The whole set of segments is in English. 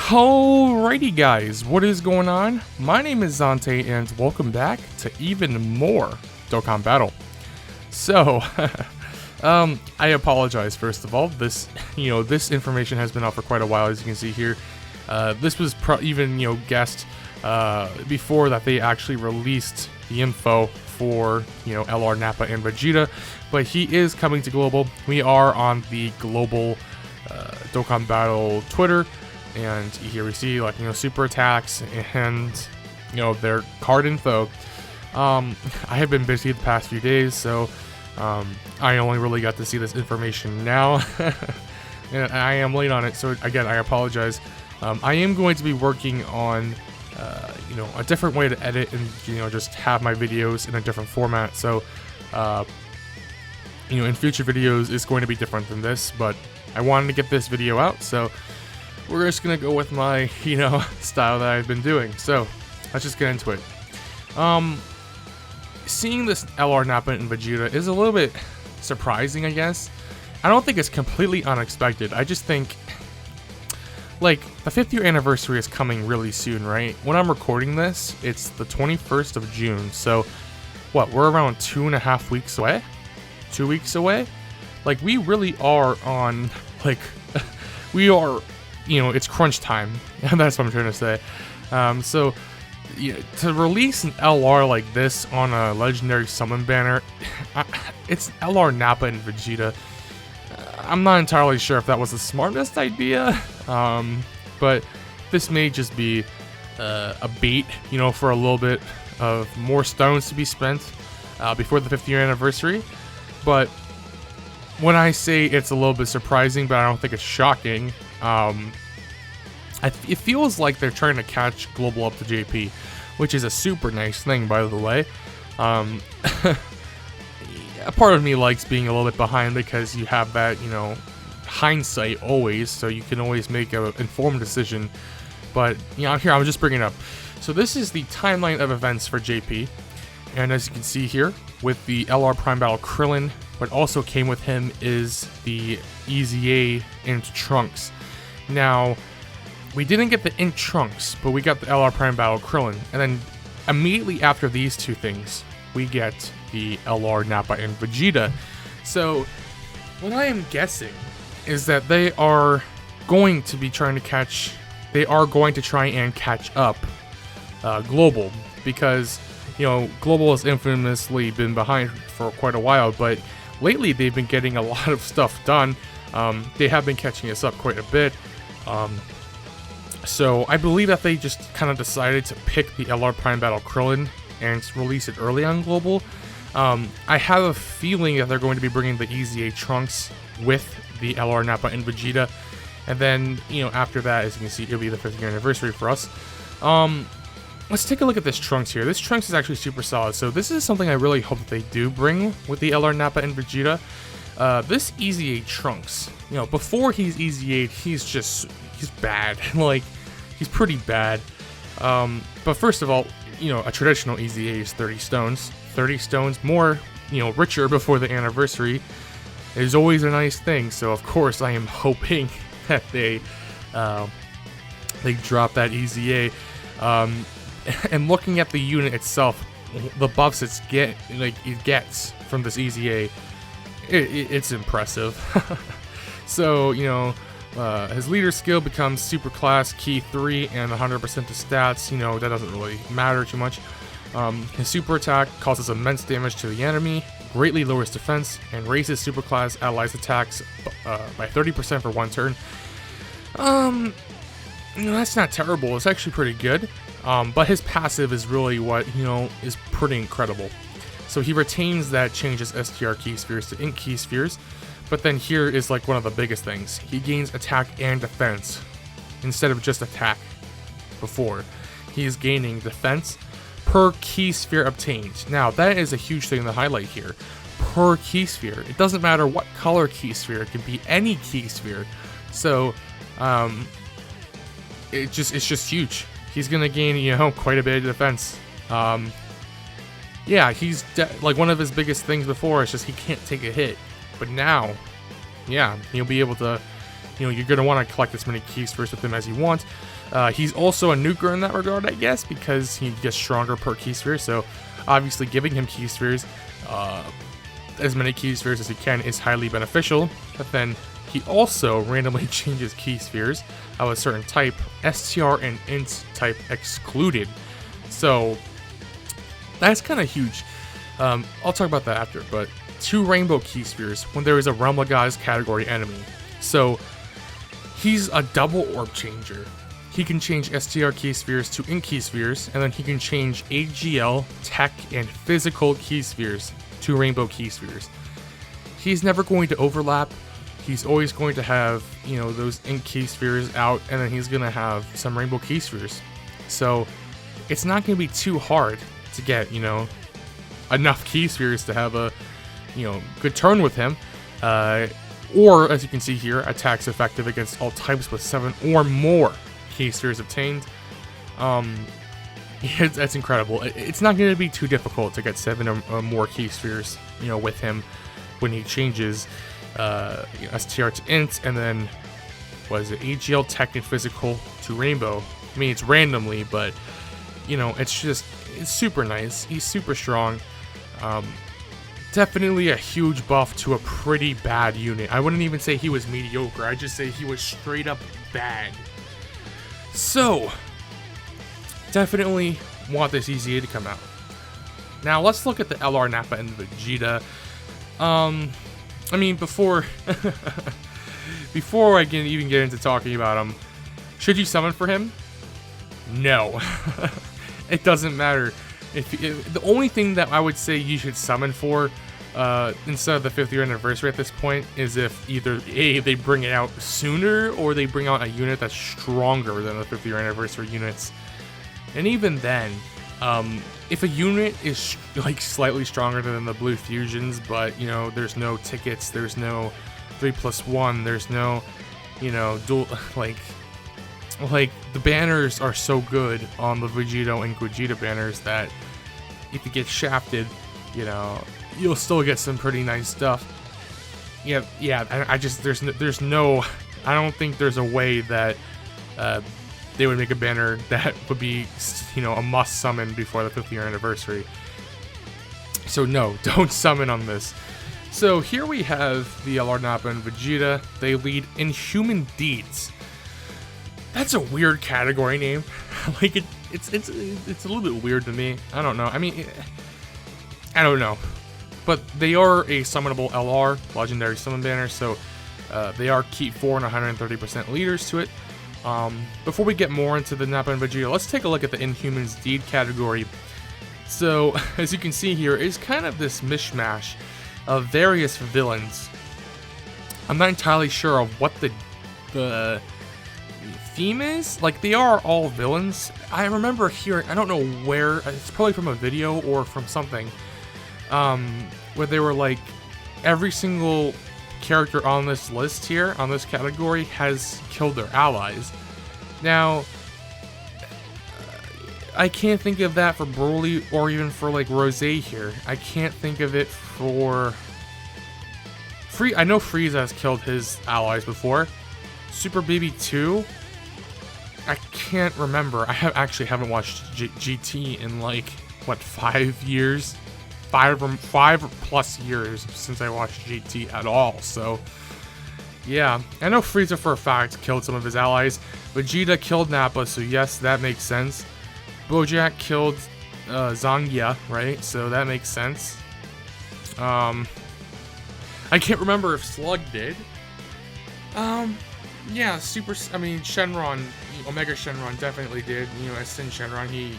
Alrighty guys, what is going on? My name is Zante and welcome back to even more Dokkan Battle. So, I apologize first of all. This information has been out for quite a while, as you can see here. This was even guessed before that they actually released the info for LR Nappa and Vegeta, but he is coming to Global. We are on the Global Dokkan Battle Twitter. And here we see super attacks and their card info. I have been busy the past few days, so I only really got to see this information now, and I am late on it. So again, I apologize. I am going to be working on a different way to edit and just have my videos in a different format. So in future videos it's going to be different than this, but I wanted to get this video out, so we're just gonna go with my, style that I've been doing. So let's just get into it. Seeing this LR Nappa and Vegeta is a little bit surprising, I guess. I don't think it's completely unexpected. I just think, the 5th year anniversary is coming really soon, right? When I'm recording this, it's the 21st of June. So, what, we're around 2.5 weeks away? 2 weeks away? We really are on, we are... it's crunch time. That's what I'm trying to say. So, to release an LR like this on a legendary summon banner, it's LR Nappa and Vegeta. I'm not entirely sure if that was the smartest idea, but this may just be a bait, for a little bit of more stones to be spent before the 5th year anniversary. But when I say it's a little bit surprising, but I don't think it's shocking, it feels like they're trying to catch Global up to JP, which is a super nice thing, by the way. A part of me likes being a little bit behind because you have that, hindsight always, so you can always make an informed decision. But, here, I'm just bringing it up. So this is the timeline of events for JP, and as you can see here, with the LR Prime Battle Krillin, what also came with him is the EZA INT Trunks. Now, we didn't get the INT Trunks, but we got the LR Prime Battle Krillin, and then immediately after these two things, we get the LR Nappa and Vegeta. So, what I am guessing is that they are going to be trying to catch, they are going to try and catch up Global, because, Global has infamously been behind for quite a while, but lately they've been getting a lot of stuff done. They have been catching us up quite a bit. So I believe that they just kind of decided to pick the LR Prime Battle Krillin and release it early on Global. I have a feeling that they're going to be bringing the EZA Trunks with the LR Nappa and Vegeta. And then, after that, as you can see, it'll be the 5th year anniversary for us. Let's take a look at this Trunks here. This Trunks is actually super solid. So this is something I really hope that they do bring with the LR Nappa and Vegeta. This EZA Trunks, before he's EZA'd, he's bad. He's pretty bad. But first of all, a traditional EZA is 30 stones. 30 stones more, richer before the anniversary is always a nice thing. So of course I am hoping that they drop that EZA. And looking at the unit itself, the buffs it gets from this EZA, it's impressive. So, his leader skill becomes super class, key 3, and 100% to stats. That doesn't really matter too much. His super attack causes immense damage to the enemy, greatly lowers defense, and raises super class allies attacks by 30% for 1 turn. That's not terrible. It's actually pretty good. But his passive is really what, is pretty incredible. So he retains that changes STR key spheres to int key spheres, but then here is one of the biggest things. He gains attack and defense instead of just attack before. He is gaining defense per key sphere obtained. Now that is a huge thing to highlight here. Per key sphere. It doesn't matter what color key sphere, it can be any key sphere. So it's just huge. He's gonna gain, quite a bit of defense. Yeah, he's one of his biggest things before is just he can't take a hit. But now, yeah, he'll be able to, you know, you're going to want to collect as many key spheres with him as you want. He's also a nuker in that regard, I guess, because he gets stronger per key sphere. So obviously giving him key spheres, as many key spheres as you can, is highly beneficial. But then he also randomly changes key spheres of a certain type, STR and INT type excluded. So that's kind of huge. I'll talk about that after, but 2 rainbow key spheres when there is a Realm of Gods category enemy. So he's a double orb changer. He can change STR key spheres to INT key spheres, and then he can change AGL, tech, and physical key spheres to rainbow key spheres. He's never going to overlap. He's always going to have, you know, those INT key spheres out, and then he's going to have some rainbow key spheres. So it's not going to be too hard to get, you know, enough key spheres to have a, you know, good turn with him. Or, as you can see here, attacks effective against all types with 7 or more key spheres obtained. That's incredible. It's not going to be too difficult to get 7 or more key spheres, you know, with him when he changes STR to INT, and then, what is it, AGL, Tech, and Physical to Rainbow. I mean, it's randomly, but, you know, it's super nice. He's super strong. Definitely a huge buff to a pretty bad unit. I wouldn't even say he was mediocre. I'd just say he was straight up bad. So, definitely want this EZA to come out. Now, let's look at the LR Nappa and Vegeta. I mean, before I can even get into talking about him, should you summon for him? No. It doesn't matter. If the only thing that I would say you should summon for instead of the 5th year anniversary at this point is if either A, they bring it out sooner, or they bring out a unit that's stronger than the 5th year anniversary units. And even then, if a unit is like slightly stronger than the blue fusions, but, you know, there's no tickets, there's no 3+1, there's no, you know, dual, like the banners are so good on the Vegeta and Gogeta banners that if you get shafted, you know, you'll still get some pretty nice stuff. Yeah. I just there's no, I don't think there's a way that they would make a banner that would be, you know, a must summon before the 5th year anniversary. So no, don't summon on this. So here we have the LR Nappa and Vegeta. They lead Inhuman Deeds. That's a weird category name. Like it's a little bit weird to me. I don't know. I mean, I don't know. But they are a summonable LR, legendary summon banner, so they are keep 4 and 130% leaders to it. Before we get more into the Nappa and Vegeta, let's take a look at the Inhumans Deed category. So, as you can see here, it's kind of this mishmash of various villains. I'm not entirely sure of what the theme is. Like, they are all villains. I remember hearing, I don't know where, it's probably from a video or from something, where they were like, every single character on this list here, on this category, has killed their allies. Now, I can't think of that for Broly or even for like Rose here. I can't think of it for I know Frieza has killed his allies before. Super Baby 2, I can't remember. I actually haven't watched GT in like, what, 5 years? 5+ years since I watched GT at all, so yeah. I know Frieza for a fact killed some of his allies. Vegeta killed Nappa, so yes, that makes sense. Bojack killed Zangia, right? So that makes sense. I can't remember if Slug did. Yeah, Shenron, Omega Shenron definitely did. You know, as Sin Shenron, he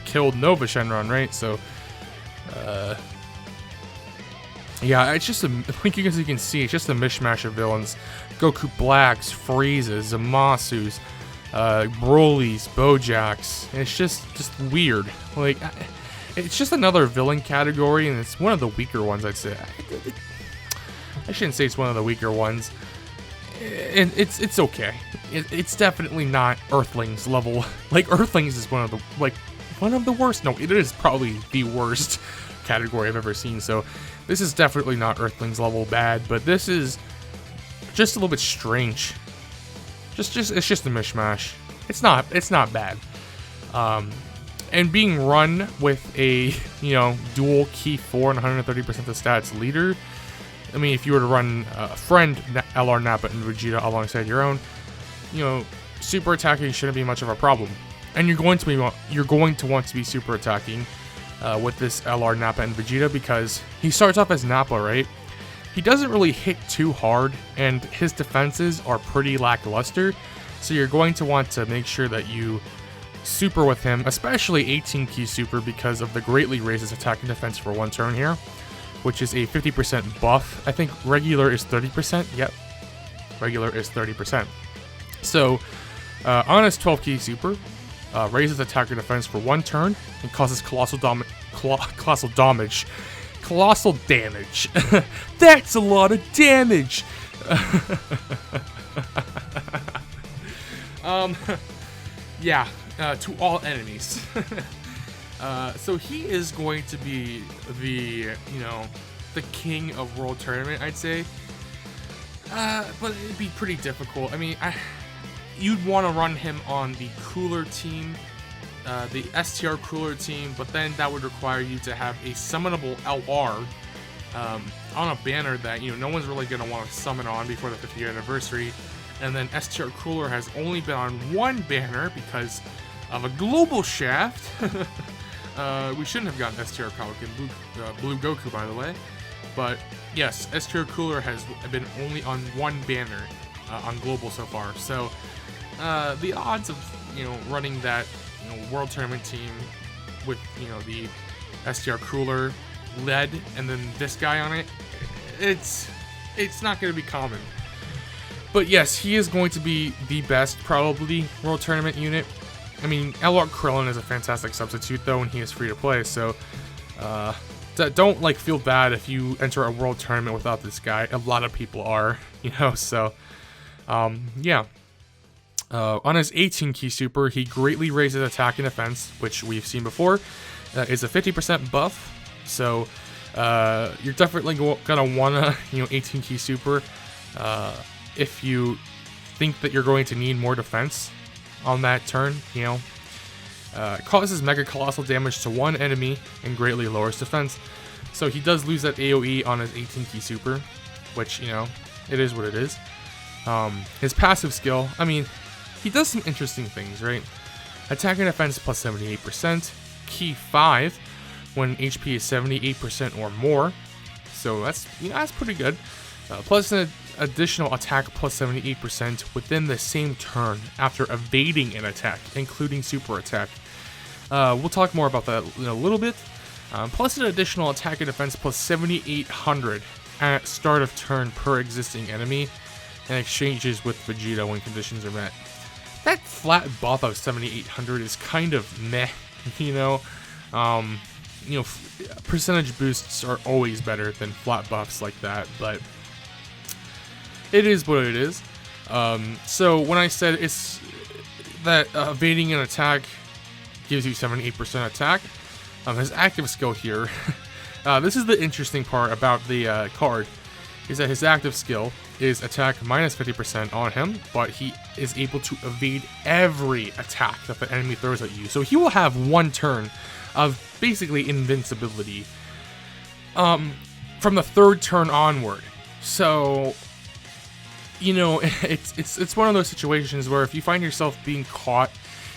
killed Nova Shenron, right? So, yeah, it's just like you can see, it's just a mishmash of villains. Goku Blacks, Friezas, Zamasu's, Broly's, Bojacks. It's just weird. Like, it's just another villain category, and it's one of the weaker ones, I'd say. I shouldn't say it's one of the weaker ones. And it's okay. It's definitely not Earthlings level. Like, Earthlings is one of the worst. No, it is probably the worst category I've ever seen. So this is definitely not Earthlings level bad, but this is just a little bit strange. It's just a mishmash. It's not bad. And being run with a, you know, dual key 4 and 130% of stats leader. I mean, if you were to run a friend LR Nappa and Vegeta alongside your own, you know, super attacking shouldn't be much of a problem. And you're going to want to be super attacking with this LR Nappa and Vegeta because he starts off as Nappa, right? He doesn't really hit too hard, and his defenses are pretty lackluster. So you're going to want to make sure that you super with him, especially 18 key super, because of the greatly raises attack and defense for 1 turn here, which is a 50% buff. I think regular is 30%. Yep, regular is 30%. So on his 12 key super, raises attack or defense for 1 turn and causes colossal damage. That's a lot of damage. Yeah, to all enemies. So he is going to be the, you know, the king of World Tournament, I'd say. But it'd be pretty difficult. I mean, you'd want to run him on the cooler team, the STR cooler team, but then that would require you to have a summonable LR on a banner that, you know, no one's really going to want to summon on before the 50th year anniversary. And then STR cooler has only been on 1 banner because of a global shaft. We shouldn't have gotten STR Pelican, Blue Goku, by the way. But yes, STR cooler has been only on 1 banner on global so far. So the odds of, you know, running that, you know, World Tournament team with, you know, the STR cooler lead and then this guy on it, it's not going to be common. But yes, he is going to be the best, probably, World Tournament unit. I mean, LR Krillin is a fantastic substitute, though, and he is free to play, so don't, like, feel bad if you enter a World Tournament without this guy. A lot of people are, you know, so, yeah. On his 18 key super, he greatly raises attack and defense, which we've seen before, is a 50% buff, so you're definitely gonna wanna, you know, 18 key super, if you think that you're going to need more defense on that turn, you know. Causes mega colossal damage to 1 enemy and greatly lowers defense. So he does lose that AoE on his 18 key super, which, you know, it is what it is. His passive skill, I mean, he does some interesting things, right? Attack and defense plus 78%, key 5 when HP is 78% or more. So that's, you know, that's pretty good. Plus an additional attack plus 78% within the same turn after evading an attack, including super attack. We'll talk more about that in a little bit. Plus an additional attack and defense plus 7,800 at start of turn per existing enemy, and exchanges with Vegeta when conditions are met. That flat buff of 7,800 is kind of meh, you know. You know, percentage boosts are always better than flat buffs like that, but it is what it is. So when I said it's that evading an attack gives you 78% attack, his active skill here, this is the interesting part about the card, is that his active skill is attack minus 50% on him, but he is able to evade every attack that the enemy throws at you. So he will have 1 turn of basically invincibility from the 3rd turn onward. So, you know, it's one of those situations where if you find yourself being caught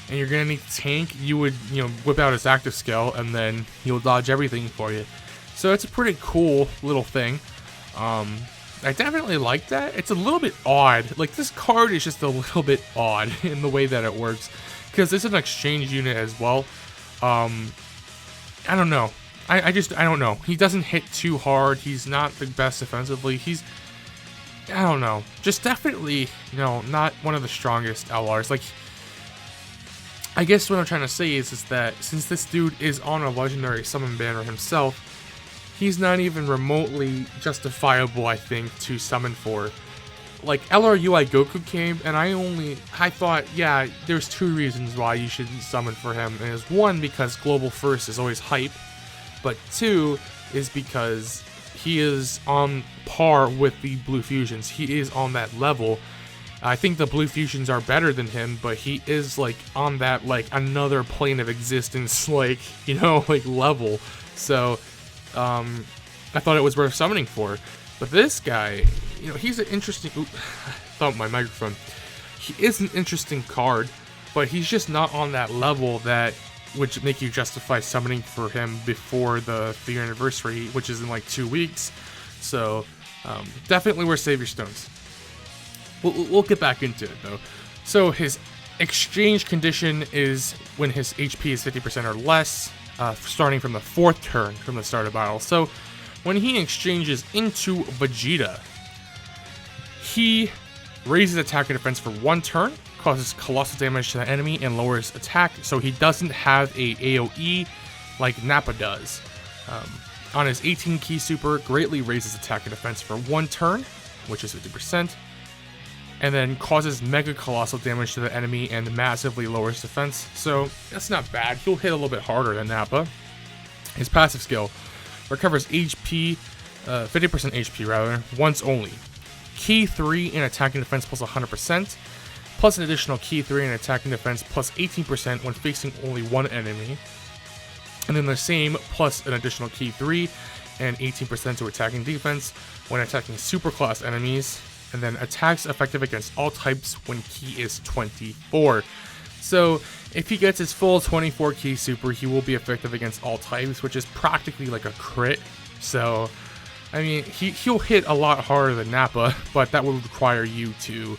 and you're gonna need to tank, you would, you know, whip out his active skill and then he'll dodge everything for you. So it's a pretty cool little thing. I definitely like that. It's a little bit odd. Like, this card is just a little bit odd in the way that it works, because it's an exchange unit as well. I don't know. I don't know. He doesn't hit too hard. He's not the best defensively. I don't know. Just definitely, you know, not one of the strongest LRs. Like, I guess what I'm trying to say is that since this dude is on a legendary summon banner himself, he's not even remotely justifiable, I think, to summon for. Like, LR UI Goku came, and I thought, yeah, there's 2 reasons why you should summon for him. And it's 1, because Global First is always hype, but 2 is because he is on par with the Blue Fusions. He is on that level. I think the Blue Fusions are better than him, but he is like on that like another plane of existence, like, you know, like level. So I thought it was worth summoning for. But this guy, you know, he's an interesting. Ooh, I thought my microphone. He is an interesting card, but he's just not on that level that would make you justify summoning for him before the 3-year anniversary, which is in like 2 weeks. So definitely worth Savior Stones. We'll get back into it though. So his exchange condition is when his HP is 50% or less, starting from the 4th turn from the start of battle. So when he exchanges into Vegeta, he raises attack and defense for 1 turn, causes colossal damage to the enemy, and lowers attack. So he doesn't have a AoE like Nappa does. On his 18 key super, greatly raises attack and defense for 1 turn, which is 50%. And then causes mega colossal damage to the enemy and massively lowers defense. So that's not bad. He'll hit a little bit harder than Nappa. His passive skill recovers HP, 50% HP rather, once only. Key 3 in attack and defense plus 100%, plus an additional key 3 in attack and defense plus 18% when facing only one enemy. And then the same plus an additional key 3 and 18% to attack and defense when attacking superclass enemies. And then attacks effective against all types when key is 24. So if he gets his full 24 key super, he will be effective against all types, which is practically like a crit. So, I mean, he'll hit a lot harder than Nappa, but that would require you to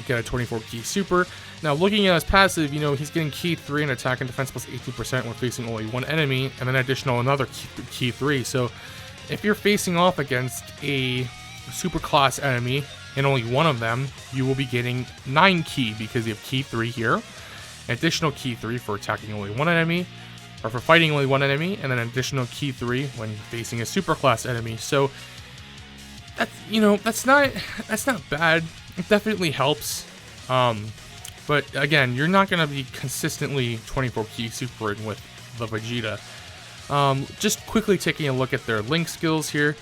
get a 24 key super. Now, looking at his passive, you know, he's getting key 3 in attack and defense plus 18% when facing only one enemy, and then additional another key 3. So if you're facing off against a super class enemy and only one of them, you will be getting 9 key because you have key 3 here, additional key 3 for attacking only one enemy, or for fighting only one enemy, and then additional key 3 when facing a super class enemy. So that's, you know, that's not bad. It definitely helps, but again, you're not going to be consistently 24 key supering with the Vegeta. Just quickly taking a look at their link skills here.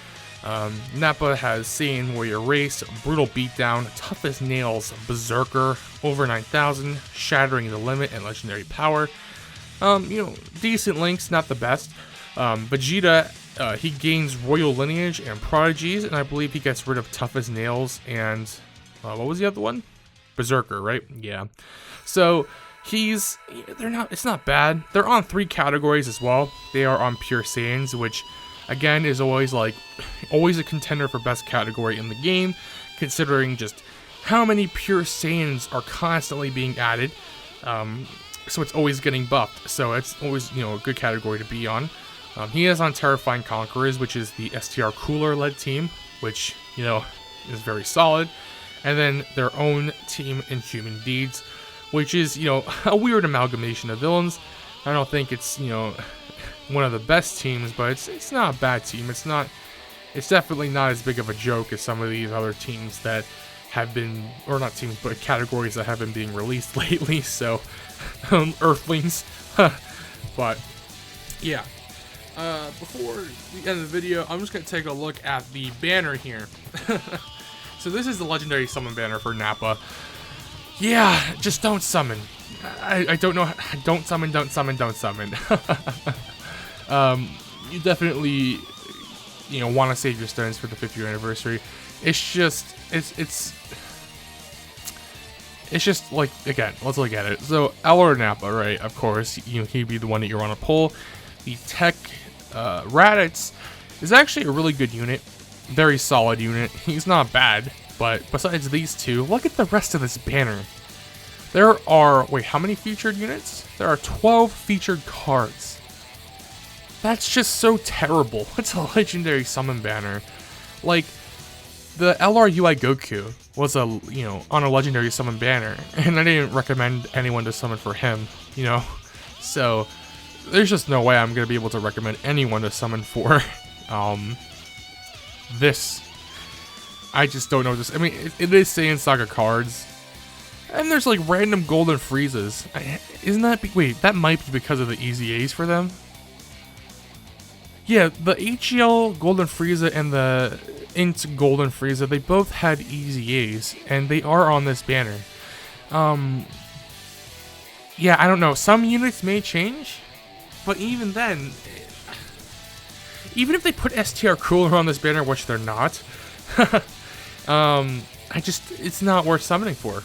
Nappa has Saiyan Warrior Race, Brutal Beatdown, Tough as Nails, Berserker, Over 9000, Shattering the Limit, and Legendary Power. You know, decent links, not the best. Vegeta, he gains Royal Lineage and Prodigies, and I believe he gets rid of Tough as Nails and, what was the other one? Berserker, right? Yeah. So, it's not bad. They're on 3 categories as well. They are on Pure Saiyans, which again is always a contender for best category in the game, considering just how many Pure Saiyans are constantly being added. So it's always getting buffed. So it's always, you know, a good category to be on. He is on Terrifying Conquerors, which is the STR Cooler led team, which, you know, is very solid. And then their own team, Inhuman Deeds, which is, you know, a weird amalgamation of villains. I don't think it's, you know, one of the best teams, but it's not a bad team. It's definitely not as big of a joke as some of these other teams that have been, or not teams, but categories that have been being released lately. So, Earthlings. But yeah, before the end of the video, I'm just gonna take a look at the banner here. So this is the legendary summon banner for Nappa. Yeah, just don't summon. I don't know. Don't summon. Don't summon. Don't summon. You definitely, you know, want to save your stones for the 5th year anniversary. It's just like, again, let's look at it. So LR Nappa, right? Of course, you know, he'd be the one that you want to pull. The Tech Raditz is actually a really good unit, very solid unit. He's not bad, but besides these two, look at the rest of this banner. There are, wait, how many featured units? There are 12 featured cards. That's just so terrible. It's a legendary summon banner. Like, the LR UI Goku was on a legendary summon banner, and I didn't recommend anyone to summon for him, you know? So, there's just no way I'm gonna be able to recommend anyone to summon for, this. I just don't know this. I mean, it is Saiyan Saga cards, and there's like random golden freezes. Isn't that, wait, that might be because of the EZAs for them? Yeah, the HGL Golden Frieza and the INT Golden Frieza, they both had EZAs, and they are on this banner. Yeah, I don't know. Some units may change, but even then, even if they put STR Cooler on this banner, which they're not, it's not worth summoning for.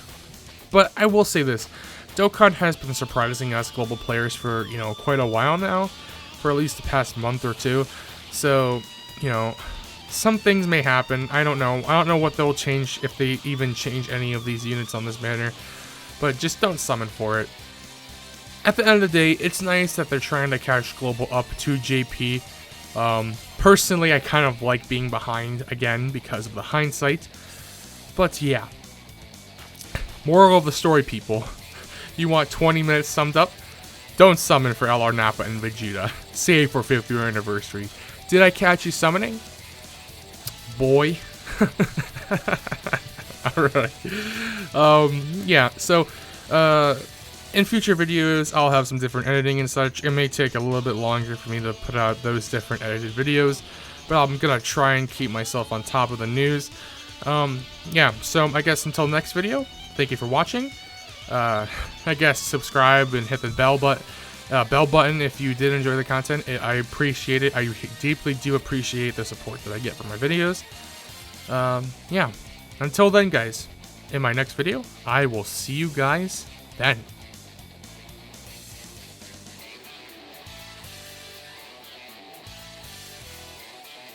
But I will say this, Dokkan has been surprising us global players for, quite a while now, for at least the past month or two. So, some things may happen. I don't know. I don't know what they'll change, if they even change any of these units on this banner. But just don't summon for it. At the end of the day, it's nice that they're trying to catch Global up to JP. Personally, I kind of like being behind again because of the hindsight. But yeah. Moral of the story, people. You want 20 minutes summed up? Don't summon for LR Nappa and Vegeta. Save for 5th year anniversary. Did I catch you summoning? Boy. Alright. Yeah, so, in future videos, I'll have some different editing and such. It may take a little bit longer for me to put out those different edited videos, but I'm gonna try and keep myself on top of the news. Yeah, so I guess until next video, thank you for watching. I guess subscribe and hit the bell button if you did enjoy the content. I appreciate it. I deeply do appreciate the support that I get from my videos. Yeah, until then, guys, in my next video, I will see you guys then.